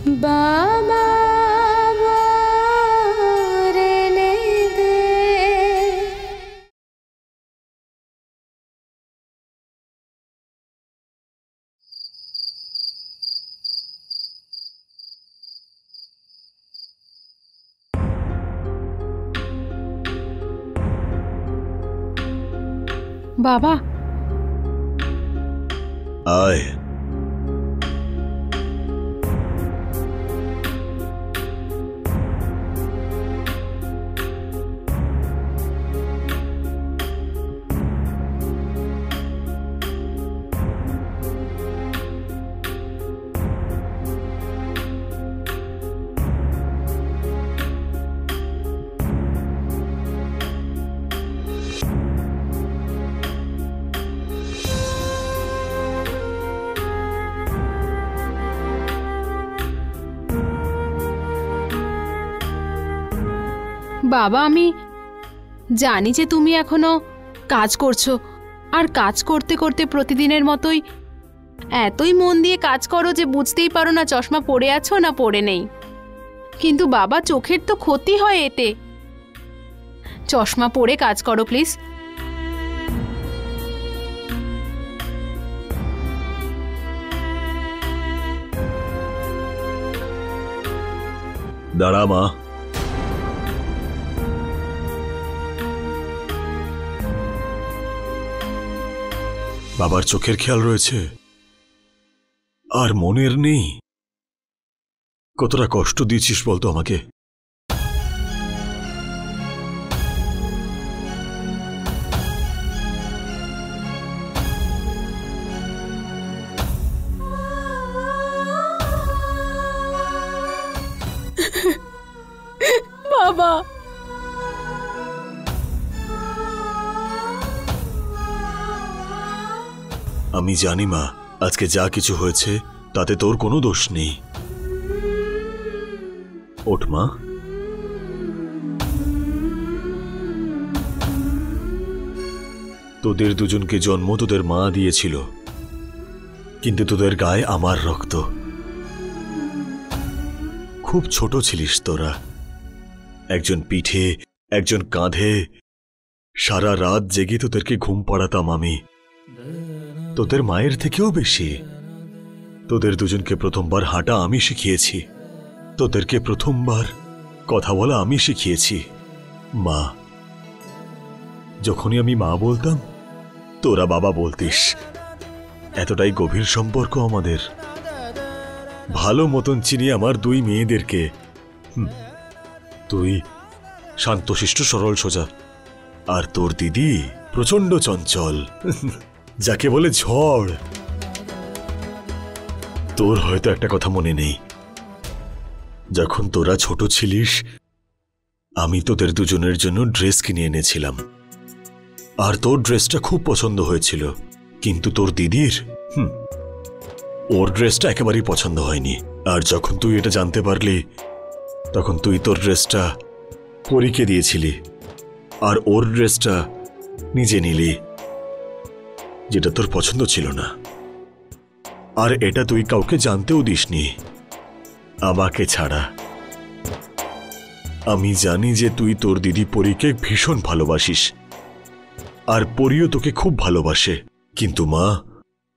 বাবা রেনে দে। বাবা আয়। বাবা আমি জানি যে তুমি এখনো কাজ করছো, আর কাজ করতে করতে প্রতিদিনের মতোই এতই মন দিয়ে কাজ করো যে বুঝতেই পারো না চশমা পরে আছো না পরে নেই। কিন্তু বাবা চোখের তো ক্ষতি হয় এতে। চশমা পরে কাজ করো প্লিজ। দাঁড়া মা। বাবার চোখের খেয়াল রয়েছে আর মনের নেই। কতটা কষ্ট দিয়েছিস বলতো আমাকে। বাবা আমি জানি মা, আজকে যা কিছু হয়েছে তাতে তোর কোনো দোষ নেই। ওঠ মা। তোদের দুজনকে জন্ম তোদের মা দিয়েছিল, কিন্তু তোদের গায়ে আমার রক্ত। খুব ছোট ছিলিস তোরা, একজন পিঠে একজন কাঁধে। সারা রাত জেগে তোদেরকে ঘুম পাড়াতাম আমি, তোদের মায়ের থেকেও বেশি। তোদের দুজনকে প্রথমবার হাঁটা আমি শিখিয়েছি, তোদেরকে প্রথমবার কথা বলা আমি শিখিয়েছি। মা, যখনই আমি মা বলতাম তোরা বাবা বলতিস। এতটাই গভীর সম্পর্ক আমাদের। ভালো মতন চিনি আমার দুই মেয়েদেরকে। তুই শান্তশিষ্ট সরল সোজা, আর তোর দিদি প্রচন্ড চঞ্চল, যাকে বলে ঝড়। তোর হয়তো একটা কথা মনে নেই, যখন তোরা ছোট ছিলিস আমি তোদের দুজনের জন্য ড্রেস কিনে এনেছিলাম, আর তোর ড্রেসটা খুব পছন্দ হয়েছিল। কিন্তু তোর দিদির ওর ড্রেসটা একেবারেই পছন্দ হয়নি। আর যখন তুই এটা জানতে পারলি তখন তুই তোর ড্রেসটা পরীকে দিয়েছিলি আর ওর ড্রেসটা নিজে নিলি, যেটা তোর পছন্দ ছিল না। আর এটা তুই কাউকে জানতেও দিসনি, আমাকে ছাড়া। আমি জানি যে তুই তোর দিদি পরীকে ভীষণ ভালোবাসিস, আর পরীও তোকে খুব ভালোবাসে। কিন্তু মা,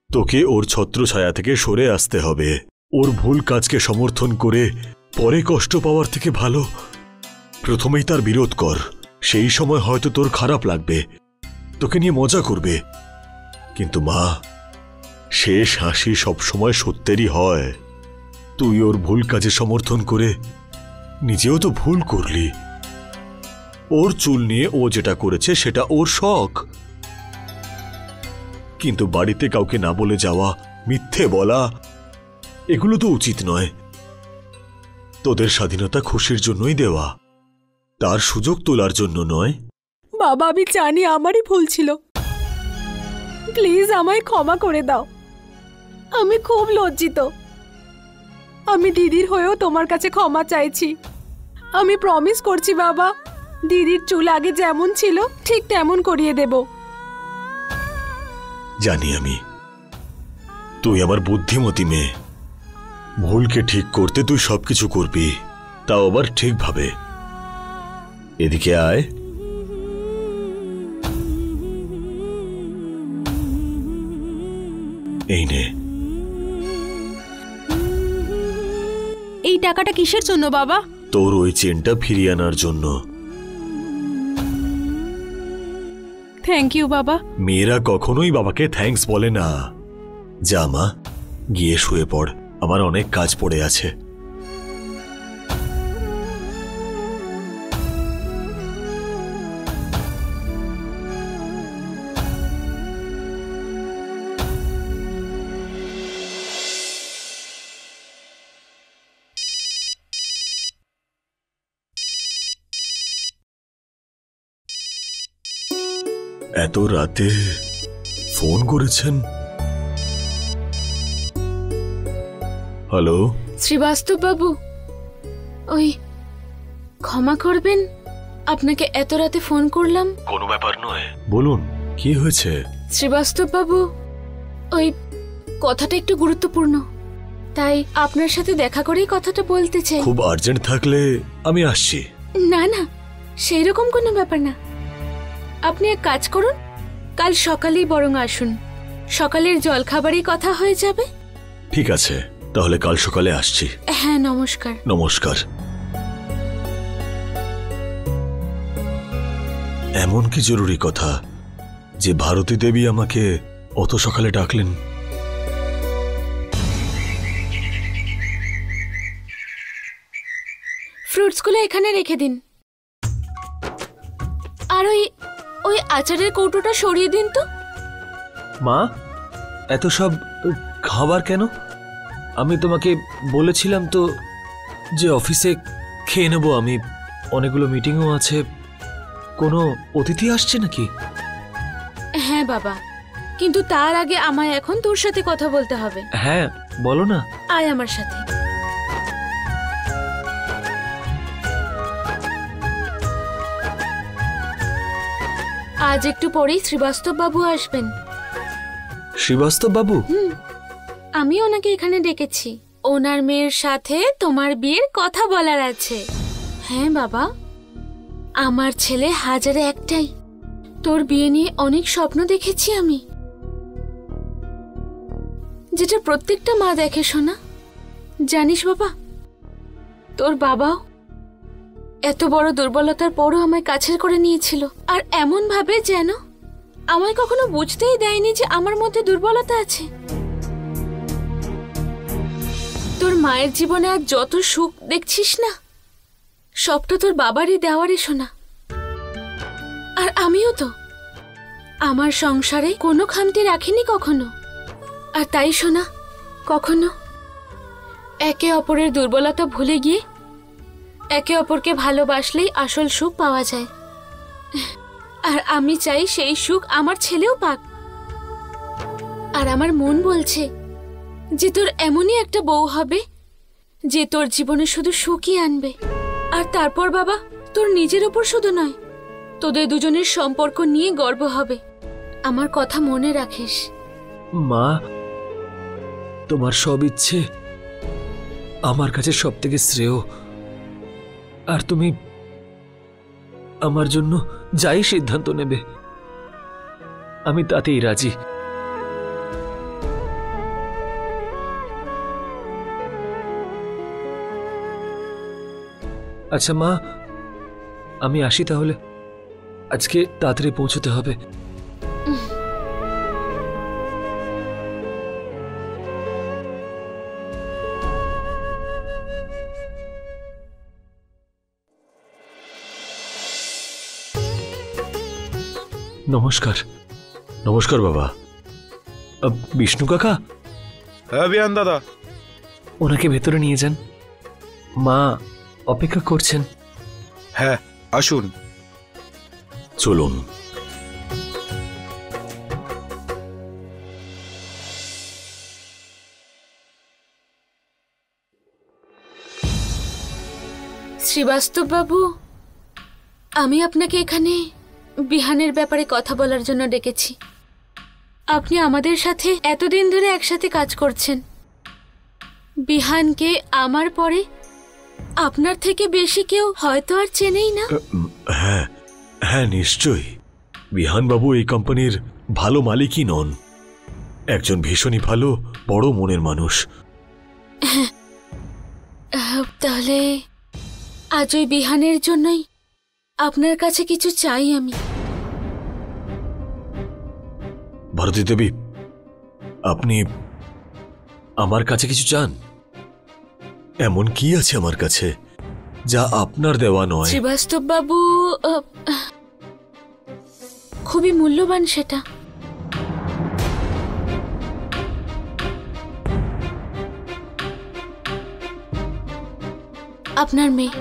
তোকে ওর ছত্রছায়া থেকে সরে আসতে হবে। ওর ভুল কাজকে সমর্থন করে পরে কষ্ট পাওয়ার থেকে ভালো প্রথমেই তার বিরোধ কর। সেই সময় হয়তো তোর খারাপ লাগবে, তোকে নিয়ে মজা করবে, কিন্তু মা, শেষ হাসি সবসময় সত্যেরই হয়। তুই ওর ভুল কাজে সমর্থন করে নিজেও তো ভুল করলি। ওর চুল নিয়ে ও যেটা করেছে সেটা ওর শখ, কিন্তু বাড়িতে কাউকে না বলে যাওয়া, মিথ্যে বলা, এগুলো তো উচিত নয়। তোদের স্বাধীনতা খুশির জন্যই দেওয়া, তার সুযোগ তোলার জন্য নয়। বাবা আমি জানি আমারই ভুল ছিল, প্লিজ আমায় ক্ষমা করে দাও। আমি খুব লজ্জিত। আমি দিদির হয়েও তোমার কাছে ক্ষমা চাইছি। আমি প্রমিস করছি বাবা, দিদির চুল আগে যেমন ছিল ঠিক তেমন করিয়ে দেব। জানি আমি তুই আমার বুদ্ধিমতী মেয়ে, ভুলকে ঠিক করতে তুই সবকিছু করবি, তাও আবার ঠিকভাবে। এদিকে আয়। এই নে। এই টাকাটা কিসের জন্য বাবা? তোর ওই চেনটা ফিরিয়ে আনার জন্য। থ্যাংক ইউ বাবা। মেয়েরা কখনোই বাবাকে থ্যাঙ্কস বলে না। যা মা, গিয়ে শুয়ে পড়, আমার অনেক কাজ পড়ে আছে। এত রাতে ফোন করেছেন? হ্যালো শ্রীবাস্তব বাবু, ওই ক্ষমা করবেন, আপনাকে এত রাতে ফোন করলাম। কোনো ব্যাপার নয়, বলুন কি হয়েছে? শ্রীবাস্তব বাবু, ওই কথাটা একটু গুরুত্বপূর্ণ, তাই আপনার সাথে দেখা করেই কথাটা বলতে চাই। খুব আর্জেন্ট থাকলে আমি আসছি। না না, সেই রকম কোনো ব্যাপার না। আপনি এক কাজ করুন, কাল সকালেই বরং আসুন, সকালের জলখাবারেই কথা হয়ে যাবে। ঠিক আছে, তাহলে কাল সকালে আসছি। হ্যাঁ, নমস্কার। নমস্কার। এমন কি জরুরি কথা যে ভারতী দেবী আমাকে অত সকালে ডাকলেন? ফ্রুটসগুলো এখানে রেখে দিন, আর ওই ওই আচারের কৌটোটা সরিয়ে দিন তো। মা, এত সব খাবার কেন? আমি তোমাকে বলেছিলাম তো যে অফিসে খেয়ে নেব আমি, অনেকগুলো মিটিংও আছে। কোনো অতিথি আসছে নাকি? হ্যাঁ বাবা, কিন্তু তার আগে আমায় এখন তোর সাথে কথা বলতে হবে। হ্যাঁ, বলো না। আয় আমার সাথে। আজ একটু পরেই শ্রীবাস্তব বাবু আসবেন। শ্রীবাস্তব বাবু? আমি ওনাকে এখানে ডেকেছি, ওনার মেয়ের সাথে তোমার বিয়ের কথা বলার আছে। হ্যাঁ বাবা, আমার ছেলে হাজারে একটাই, তোর বিয়ে নিয়ে অনেক স্বপ্ন দেখেছি আমি, যেটা প্রত্যেকটা মা দেখে শোনা। জানিস বাবা, তোর বাবাও এত বড় দুর্বলতার পরও আমায় কাছের করে নিয়েছিল, আর এমন ভাবে যেন আমায় কখনো বুঝতেই দেয়নি যে আমার মধ্যে দুর্বলতা আছে। তোর মায়ের জীবনে আজ যত সুখ দেখছিস না, সবটা তোর বাবারই দেওয়ারে শোনা। আর আমিও তো আমার সংসারে কোনো খামতি রাখিনি কখনো। আর তাই শোনা, কখনো একে অপরের দুর্বলতা ভুলে গিয়ে একে অপরকে ভালোবাসলেই আসল সুখ পাওয়া যায়। আর আমি চাই সেই সুখ আমার ছেলেও পাক। আর আমার মন বলছে যে তোর এমনই একটা বউ হবে যে তোর জীবনে শুধু সুখই আনবে। আর তারপর বাবা, তোর নিজের ওপর শুধু নয়, তোদের দুজনের সম্পর্ক নিয়ে গর্ব হবে। আমার কথা মনে রাখিস। মা, তোমার সব ইচ্ছে আমার কাছে সব থেকে শ্রেয়, আর তুমি আমার জন্য যাই সিদ্ধান্ত নেবে আমি তাতেই রাজি। আচ্ছা মা, আমি আসি তাহলে, আজকে তাড়াতাড়ি পৌঁছতে হবে। নমস্কার। নমস্কার বাবা। বিষ্ণু কাকা? হ্যাঁ বিয়ান দাদা। ওনাকে ভেতরে নিয়ে যান, মা অপেক্ষা করছেন। হ্যাঁ, আসুন। চলুন। শ্রীবাস্তব বাবু, আমি আপনাকে এখানে বিহানের ব্যাপারে কথা বলার জন্য ডেকেছি। আপনি আমাদের সাথে এতদিন ধরে একসাথে কাজ করছেন, বিহানকে আমার পরে আপনার থেকে বেশি কেউ হয়তো আর চেনেই না। হ্যাঁ হ্যাঁ, নিশ্চয়ই। বিহানবাবু এই কোম্পানির ভালো মালিকই নন, একজন ভীষণই ভালো বড় মনের মানুষ। তাহলে আজ ওই বিহানের জন্যই আপনার কাছে কিছু চাই আমি। ভারতী দেবী, আপনি আমার কাছে কিছু চান? এমন কি আছে আমার কাছে যা আপনার দেওয়া নয়? শ্রীবাস্তব বাবু, খুবই মূল্যবান সেটা। আপনার মেয়ে।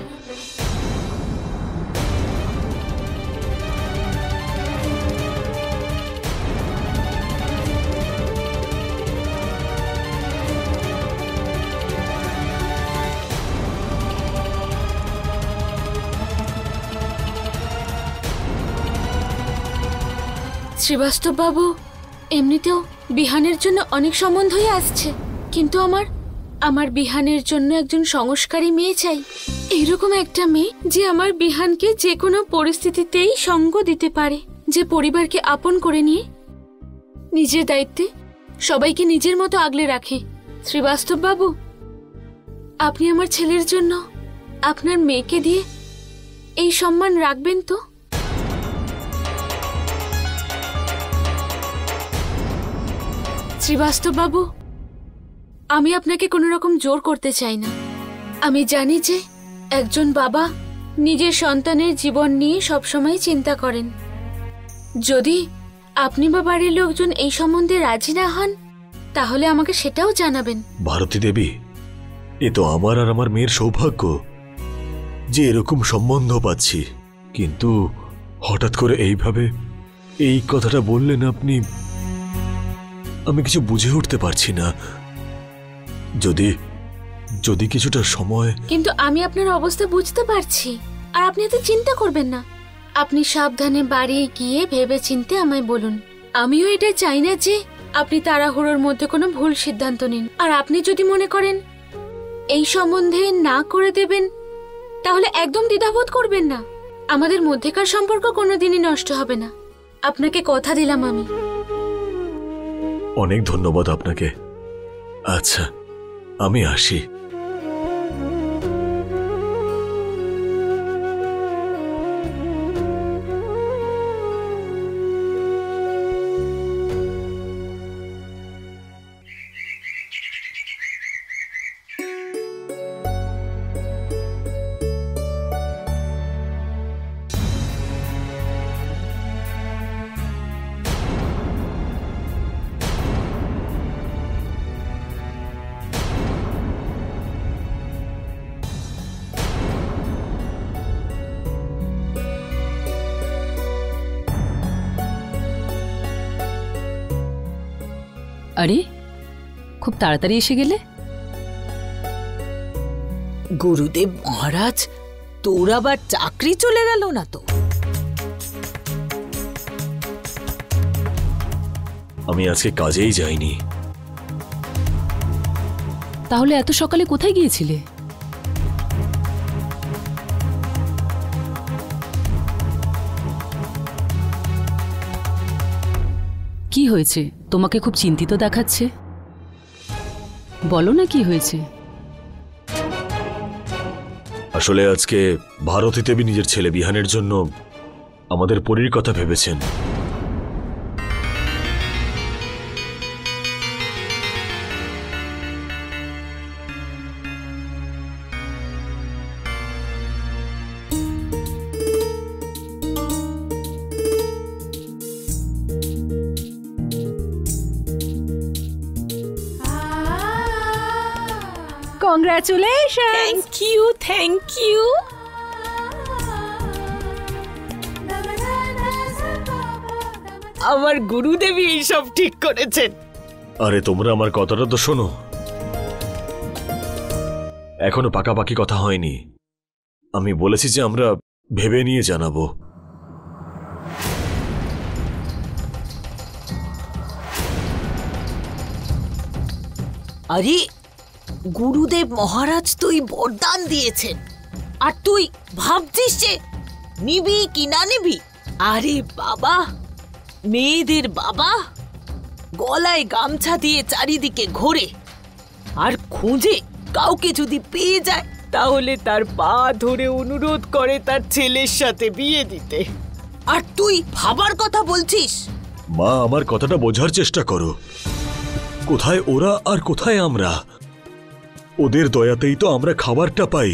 শ্রীবাস্তব বাবু, এমনিতেও বিহানের জন্য অনেক সম্বন্ধই আসছে, কিন্তু আমার বিহানের জন্য একজন সংস্কারী মেয়ে চাই। এইরকম একটা মেয়ে যে আমার বিহানকে যে কোনো পরিস্থিতিতেই সঙ্গ দিতে পারে, যে পরিবারকে আপন করে নিয়ে নিজের দায়িত্বে সবাইকে নিজের মতো আগলে রাখে। শ্রীবাস্তব বাবু, আপনি আমার ছেলের জন্য আপনার মেয়েকে দিয়ে এই সম্মান রাখবেন তো? শ্রীবাস্তব বাবু, আমি আপনাকে কোনো রকম জোর করতে চাই না। আমি জানি যে একজন বাবা নিজের সন্তানের জীবন নিয়ে সবসময় চিন্তা করেন। যদি আপনি বা বাড়ির লোকজন এই সম্বন্ধে রাজি না হন, তাহলে আমাকে সেটাও জানাবেন। ভারতী দেবী, এ তো আমার আর আমার মেয়ের সৌভাগ্য যে এরকম সম্বন্ধ পাচ্ছি, কিন্তু হঠাৎ করে এইভাবে এই কথাটা বললেন আপনি, আমি কিছু বুঝে উঠতে পারছি না। যদি কিছুটা সময়। কিন্তু আমি আপনার অবস্থা বুঝতে পারছি, আর আপনি এত চিন্তা করবেন না। আপনি সাবধানে বাড়ি গিয়ে ভেবে চিন্তে আমায় বলুন। আমিও এটা চাই না যে আপনি তাড়াহুড়োর মধ্যে কোনো ভুল সিদ্ধান্ত নিন। আর আপনি যদি মনে করেন এই সম্বন্ধে না করে দেবেন, তাহলে একদম দ্বিধাবোধ করবেন না। আমাদের মধ্যেকার সম্পর্ক কোনোদিনই নষ্ট হবে না, আপনাকে কথা দিলাম আমি। অনেক ধন্যবাদ আপনাকে। আচ্ছা, আমি আসি। আরে, খুব তাড়াতাড়ি এসে গেলে। গুরুদেব মহারাজ, তোর আবার চাকরি চলে গেল না তো? আমি আজকে কাজেই যাইনি। তাহলে এত সকালে কোথায় গিয়েছিলে? কি হয়েছে? তোমাকে খুব চিন্তিত দেখাচ্ছে। বলো না কি হয়েছে। আসলে আজকে ভারতী দেবী নিজের ছেলে বিহানের জন্য আমাদের পরীর কথা ভেবেছেন। Congratulation. Thank you, thank you. আমার গুরুদেবী এইসব ঠিক করেছেন। আরে তোমরা আমার কথাটা তো শোনো, এখনো পাকাপাকি কথা হয়নি। আমি বলেছি যে আমরা ভেবে নিয়ে জানাবো। আরে গুরুদেব মহারাজ তুই বরদান দিয়েছেন, আর তুই ভাবছিস যে নিবি কি না নিবি? আরে বাবা, মেয়েদের বাবা গলায় গামছা দিয়ে চারিদিকে ঘোরে আর খুঁজে কাউকে যদি পেয়ে যায় তাহলে তার পা ধরে অনুরোধ করে তার ছেলের সাথে বিয়ে দিতে। আর তুই ভাবার কথা বলছিস? মা, আমার কথাটা বোঝার চেষ্টা করো। কোথায় ওরা আর কোথায় আমরা? ওদের দয়াতেই তো আমরা খাবারটা পাই,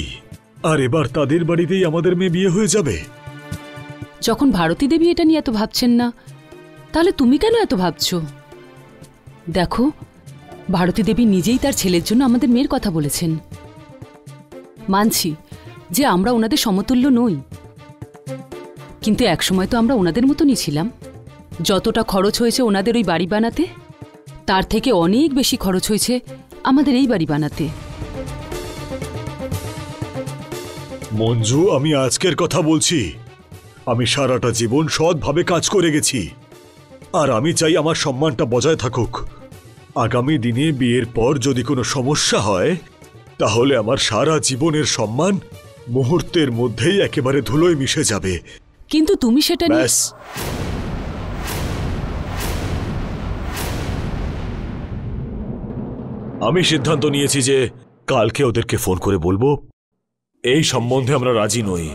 আর এবার তাদের বাড়িতেই আমাদের মেয়ে বিয়ে হয়ে যাবে। যখন ভারতী দেবী এটা নিয়ে এত ভাবছেন না, তাহলে তুমি কেন এত ভাবছো? দেখো, ভারতী দেবী নিজেই তার ছেলের জন্য আমাদের মেয়ের কথা বলেছেন। মানছি যে আমরা ওনাদের সমতুল্য নই, কিন্তু একসময় তো আমরা ওনাদের মতনই ছিলাম। যতটা খরচ হয়েছে ওনাদের ওই বাড়ি বানাতে, তার থেকে অনেক বেশি খরচ হয়েছে আমাদের এই বাড়ি বানাতে। মঞ্জু, আমি আজকের কথা বলছি। আমি সারাটা জীবন সৎভাবে কাজ করে গেছি, আর আমি চাই আমার সম্মানটা বজায় থাকুক। আগামী দিনে বিয়ের পর যদি কোনো সমস্যা হয়, তাহলে আমার সারা জীবনের সম্মান মুহূর্তের মধ্যেই একেবারে ধুলোয় মিশে যাবে। কিন্তু তুমি সেটা নিয়ে ব্যাস, আমি সিদ্ধান্ত নিয়েছি যে কালকে ওদেরকে ফোন করে বলবো এই সম্বন্ধে আমরা রাজি নই।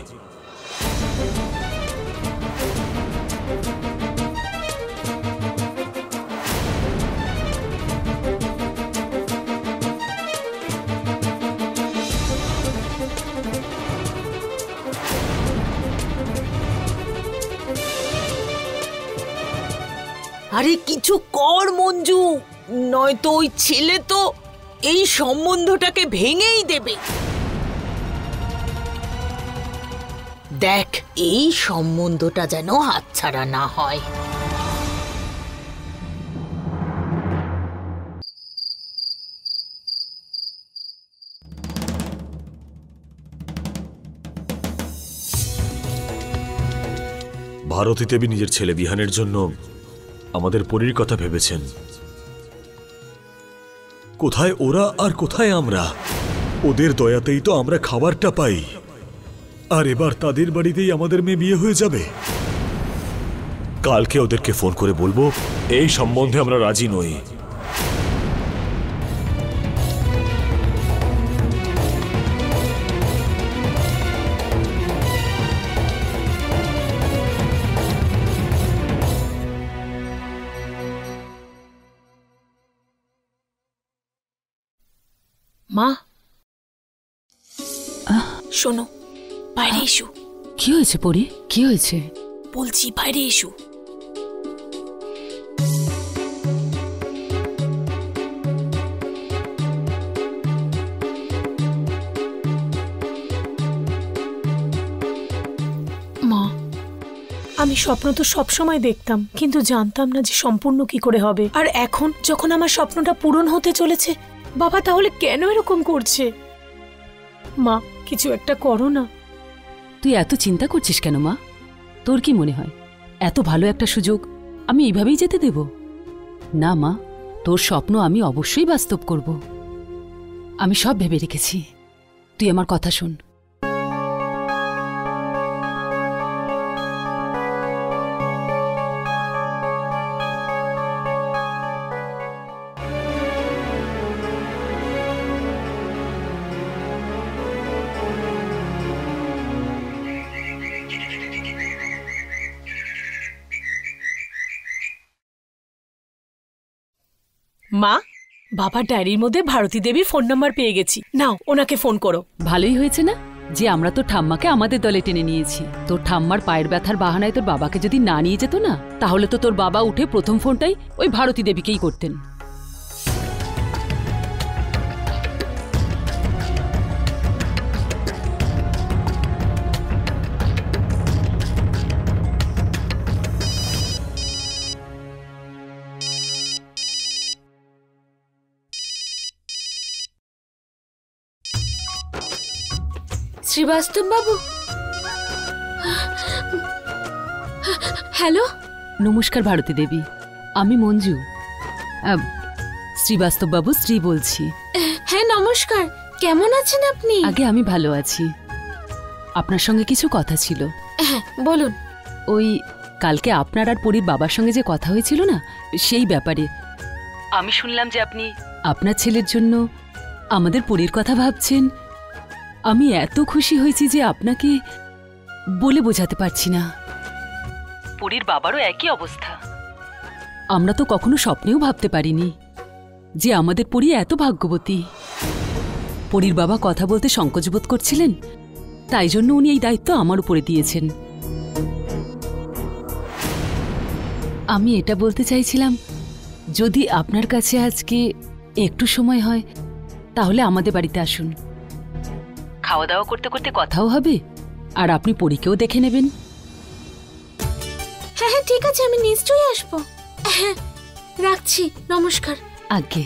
আরে কিছু কর মঞ্জু, নয়তো ওই ছেলে তো এই সম্বন্ধটাকে ভেঙেই দেবে। দেখ, এই সম্বন্ধটা যেন হাতছাড়া না হয়। ভারতী দেবী নিজের ছেলে বিহানের জন্য আমাদের পরীর কথা ভেবেছেন। কোথায় ওরা আর কোথায় আমরা? ওদের দয়াতেই তো আমরা খাবারটা পাই, আর এবার তাদের বাড়িতেই আমাদের মেয়ে বিয়ে হয়ে যাবে। কালকে ওদেরকে ফোন করে বলবো এই সম্বন্ধে আমরা রাজি নই। মা, শোনো, বাইরে এসো। কি হয়েছে পরি? কি হয়েছে? বলছি বাইরে এসো। মা, আমি স্বপ্ন তো সবসময় দেখতাম, কিন্তু জানতাম না যে সম্পূর্ণ কি করে হবে। আর এখন যখন আমার স্বপ্নটা পূরণ হতে চলেছে, বাবা তাহলে কেন এরকম করছে? মা, কিছু একটা করো না। তুই এত চিন্তা করছিস কেন মা? তোর কি মনে হয় এত ভালো একটা সুযোগ আমি এইভাবেই যেতে দেব? না মা, তোর স্বপ্ন আমি অবশ্যই বাস্তব করব। আমি সব ভেবে রেখেছি, তুই আমার কথা শোন। মা, বাবার ডায়েরির মধ্যে ভারতী দেবীর ফোন নাম্বার পেয়ে গেছি। নাও, ওনাকে ফোন করো। ভালোই হয়েছে না যে আমরা তোর ঠাম্মাকে আমাদের দলে টেনে নিয়েছি। তোর ঠাম্মার পায়ের ব্যথার বাহানায় তোর বাবাকে যদি না নিয়ে যেত না, তাহলে তো তোর বাবা উঠে প্রথম ফোনটাই ওই ভারতী দেবীকেই করতেন। শ্রীবাস্তব বাবু, হ্যালো। নমস্কার ভারতী দেবী, আমি মঞ্জু। শ্রীবাস্তব বাবু স্ত্রী বলছি। হ্যাঁ নমস্কার, কেমন আছেন আপনি? আগে আমি ভালো আছি। আপনার সঙ্গে কিছু কথা ছিল। হ্যাঁ বলুন। ওই কালকে আপনার আর পরীর বাবার সঙ্গে যে কথা হয়েছিল না, সেই ব্যাপারে আমি শুনলাম যে আপনি আপনার ছেলের জন্য আমাদের পরীর কথা ভাবছেন। আমি এত খুশি হয়েছি যে আপনাকে বলে বোঝাতে পারছি না। পরীর বাবারও একই অবস্থা। আমরা তো কখনো স্বপ্নেও ভাবতে পারিনি যে আমাদের পরী এত ভাগ্যবতী। পরীর বাবা কথা বলতে সংকোচ বোধ করছিলেন, তাই জন্য উনি এই দায়িত্ব আমার উপরে দিয়েছেন। আমি এটা বলতে চাইছিলাম, যদি আপনার কাছে আজকে একটু সময় হয় তাহলে আমাদের বাড়িতে আসুন। খাওয়া দাওয়া করতে করতে কথাও হবে, আর আপনি পরীকেও দেখে নেবেন। হ্যাঁ হ্যাঁ ঠিক আছে, আমি নিশ্চয়ই আসবো। হ্যাঁ রাখছি, নমস্কার। আজ্ঞে।